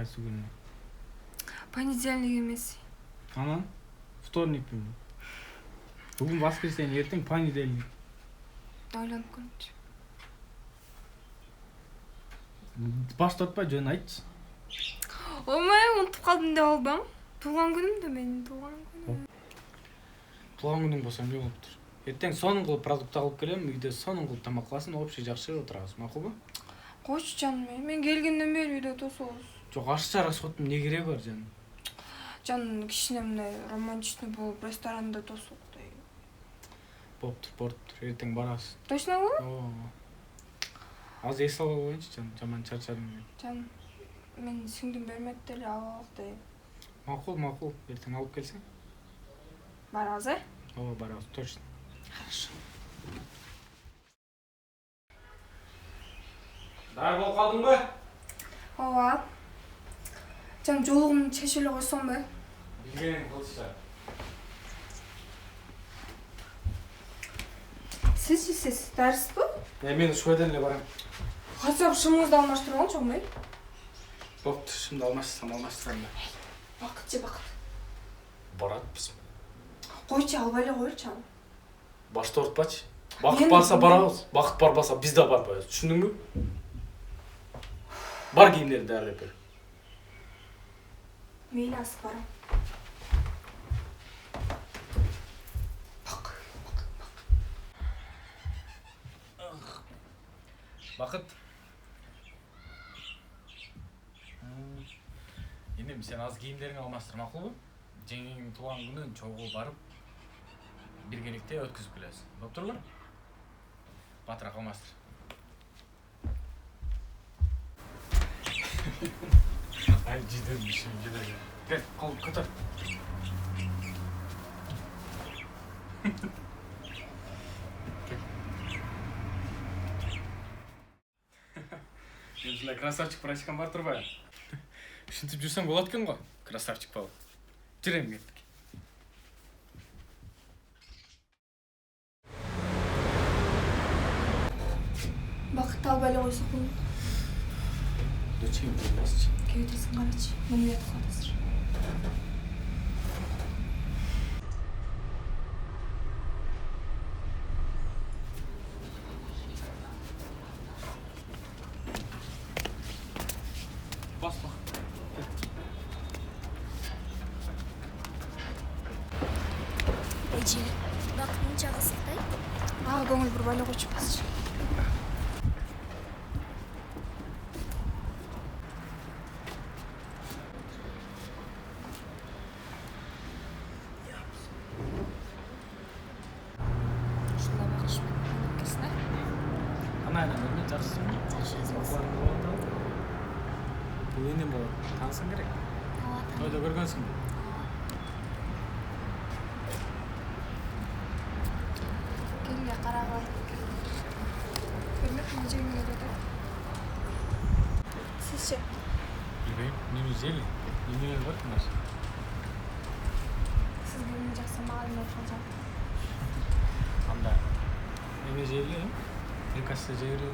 кайсы күнү? Понедельник эмес. Анан вторникпи? Бүгүн воскресенье, эртең понедельник. Ойлонуп көрчү. Баш тартпай жөн айтчы. Оймай, унутуп калдым деп албаң. Туулган күнүм да менин туулган күнүм. Туулган күнүң болсо эмне болуптур? Эртең сонун кылып продукт алып келем, үйдө сонун кылып тамак кыласың, общий жакшы отурабыз, макулбу? Койчу жаным, мен келгенден бери үйдө тособуз. Жок, ашча расходтун эмне кереги бар жаным? Жаным, кичине мындай романтичный болуп ресторанда тосук дейм. Болуптур, эртең барабыз. Точнобу? Азыр эс алып коеюнчу жаным, жаман чарчадым мен. Жаным, мен сиңдим бермекти эле алып дейм. Макул, эртең алып келсең. Барабыз, Барабыз, точно. Хорошо. Даяр болуп калдыңбы? Ооба. Жаным, жолугумду чечип эле койсоңбу? Билгениң кылчы. Сиз дарыспы? Мен ушуйдан эле барам. Кайсы шымыңызды алмаштырып алчоң бей? Болуптур, шымды алмаштырам да. Бакыт. Баратпыз. Койчу, албай эле коелучу аны. Башты ортпачы. Бакыт барса барабыз, бакыт барбаса биз да барбайбыз. Түшүндүңбү? Бар кийимдерди даярдап бер. Мейли, азыр барам. Бакыт. Энем, сен аз кийимдериңди алмаштыр, макулбу? Жеңеңдин туулган күнүн чогуу барып, биргеликте өткүзүп келебиз. Болуптурбу? Батыраак алмаштыр. Ай, жидермишим, жидер. Кел, кол көтөр. Мен ушундай красавчик прачкам бар турбайбы? Ушинтип жүрсөң болот экен го, красавчик болуп. Жүрөм кеттик. Бакытты албай эле койсок болот. Зачем болбосчу? Кеудесин карачы, эмне кылат азыр? Бас. Эже, бакыттын жагы сыктай. Көңүл бурбай эле койчу азыр. Ушундай багыш менен келсин, Кандай эмне жакшысыңбы? Бул эмне болот? Таанысың керек. Тойдо көргөнсүңбү? Келге карагай. Көрмөк жеңине деди. Сизчи? Билбейм, эмне жели? Эмне бар мына? Сиз эмне жакса мага эмне кылжам? Кандай? Эмне жели? Прикасты жери.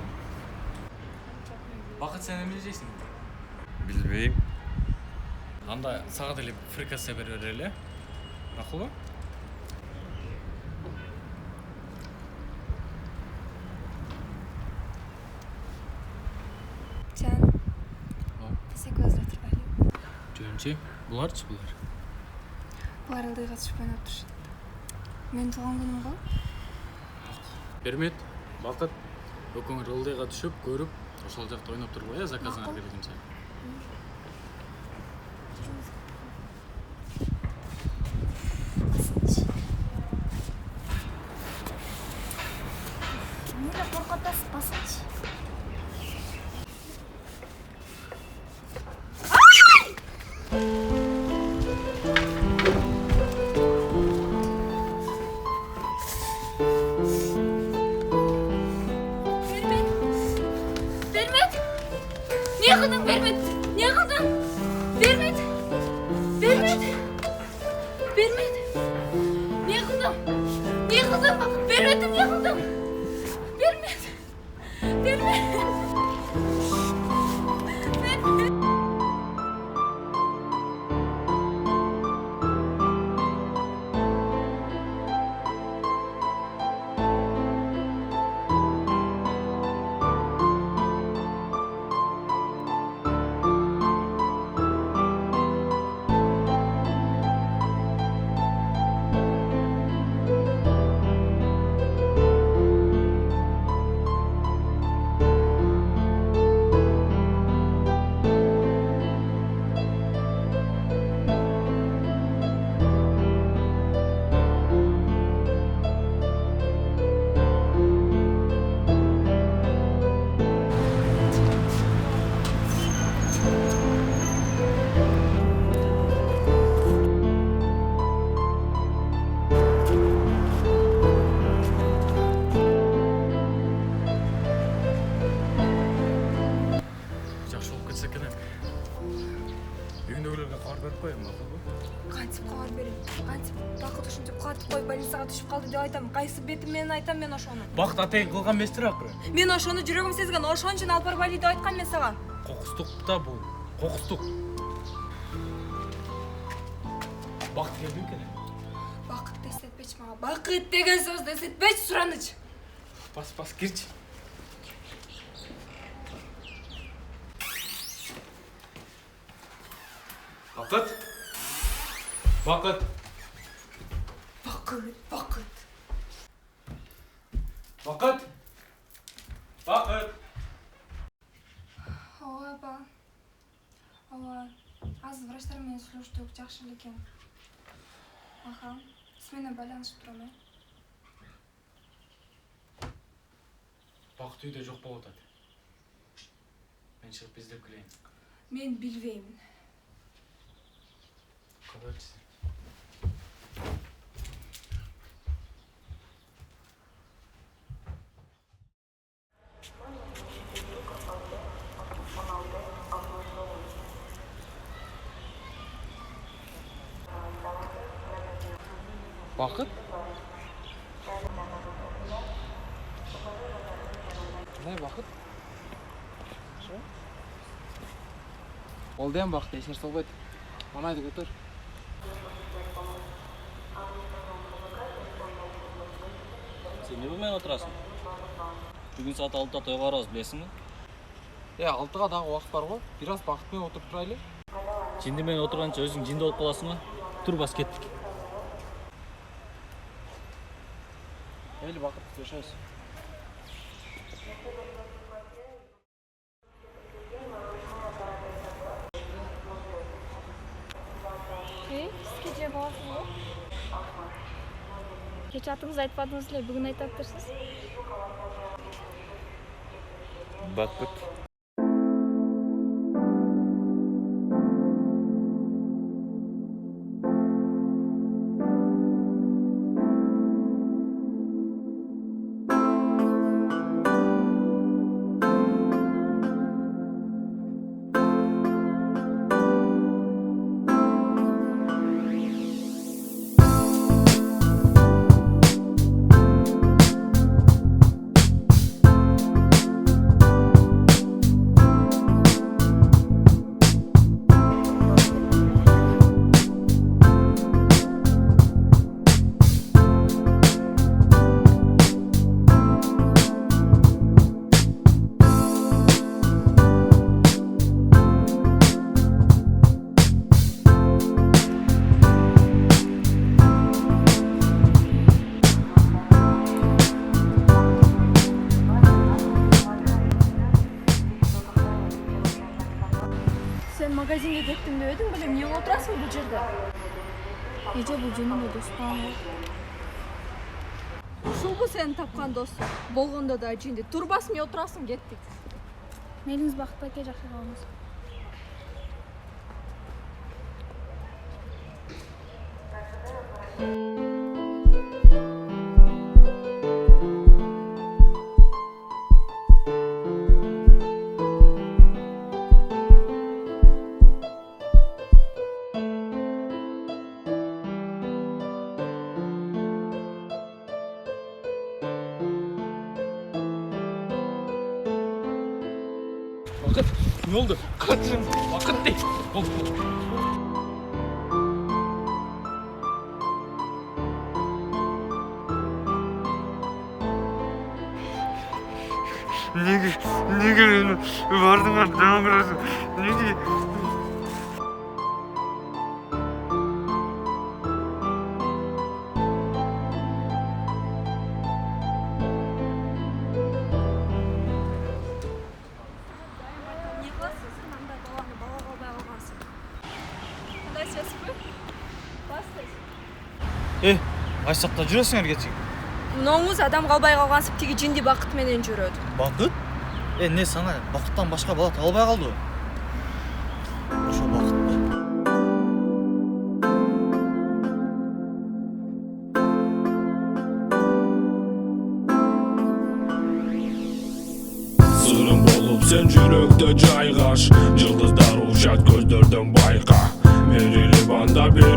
Бакыт, сен эмне жейсиң? Билбейм. Анда сага деле фрикасе бере эле. Макулбу? Жан. Сен көзү турбайлы. Жөнчү, буларчы булар. Булар ылдыйга түшүп ойноп турушат. Менин туулган күнүм го. Бермет, Бакыт. Экөөңөр ылдыйга түшүп, көрүп, ошол жакта ойноп турбай, заказыңар келгенче. Эмне коркотасыз, басыңчы. Бермет! Не кылдың, Бермет? Не кылдың? Бермет! Бермет! Бермет! Не кылдың? Не кылдың? Берметим, не кылдың? Бермет! Бермет! Бермет! ушинтип катып коюп больницага түшүп калды деп айтам. Кайсы бетим менен айтам мен ошону? Бакыт атайын кылган эместир акыры. Мен ошону жүрөгүм сезген, ошон үчүн алып барып айли деп айткам мен сага. Кокустук да бул. Кокустук. Бакыт келди экен. Бакытты эстетпечи мага. Бакыт деген сөздү эстетпечи, Сураныч. Бас кирчи. Бакыт. Бакыт. Бакыт. Бакыт. Бакыт. Ооба. Ооба. Азыр врачтар менен сүйлөштүк, жакшы эле экен. Аха. Сиз менен байланышып турам, Бакыт үйдө жок болуп атат. Мен чыгып издеп келейин. Мен билбеймин. Кабарчы. Бакыт? Кандай бакыт? Ол дем бакыт, эч нерсе болбойт. Манайды көтөр. Сен не менен отурасың? Бүгүн саат 6-да тойго барабыз, билесиңби? 6-га дагы убакыт бар го. Бир аз бакыт менен отуруп турайлы. Жинди менен отурганча өзүң жинди болуп каласың го. Тур бас кеттик. Мейли бакыт, жашайбыз. Сизге же боласызбы? Кече атыңызды айтпадыңыз эле, бүгүн айтаптырсыз. Бакыт. Sen magazinге кеттим деп эдиң белем, эмне отурасың бул жерде? Эже бул жөнүндө доспан. Ушулбу сенин тапкан досуң? Болгондо да жинди. Турбас эмне отурасың, кеттик. Мелиңиз бакытты аке, жакшы калыңыз. Бакыт, не oldu? Kaçın. Bакыт değil. Oldu. Неге мені бардыңа жаман көресің? Неге? Не кыласыз? Мындай баланы бала калбай калгансың. Кандай сезбү? Бассыз. Кайсы жакта жүрөсүңөр кечиң? Ноңуз адам калбай калгансып, тиги жинди бакыт менен жүрөт. Бакыт? Не сана бакыттан башка бала табылбай калдыбы? Ошо бакытпы? Sırrım bolup sen жүрөктө жайгаш, жылдыздар учат көздөрдөн байка. Мерили банда бери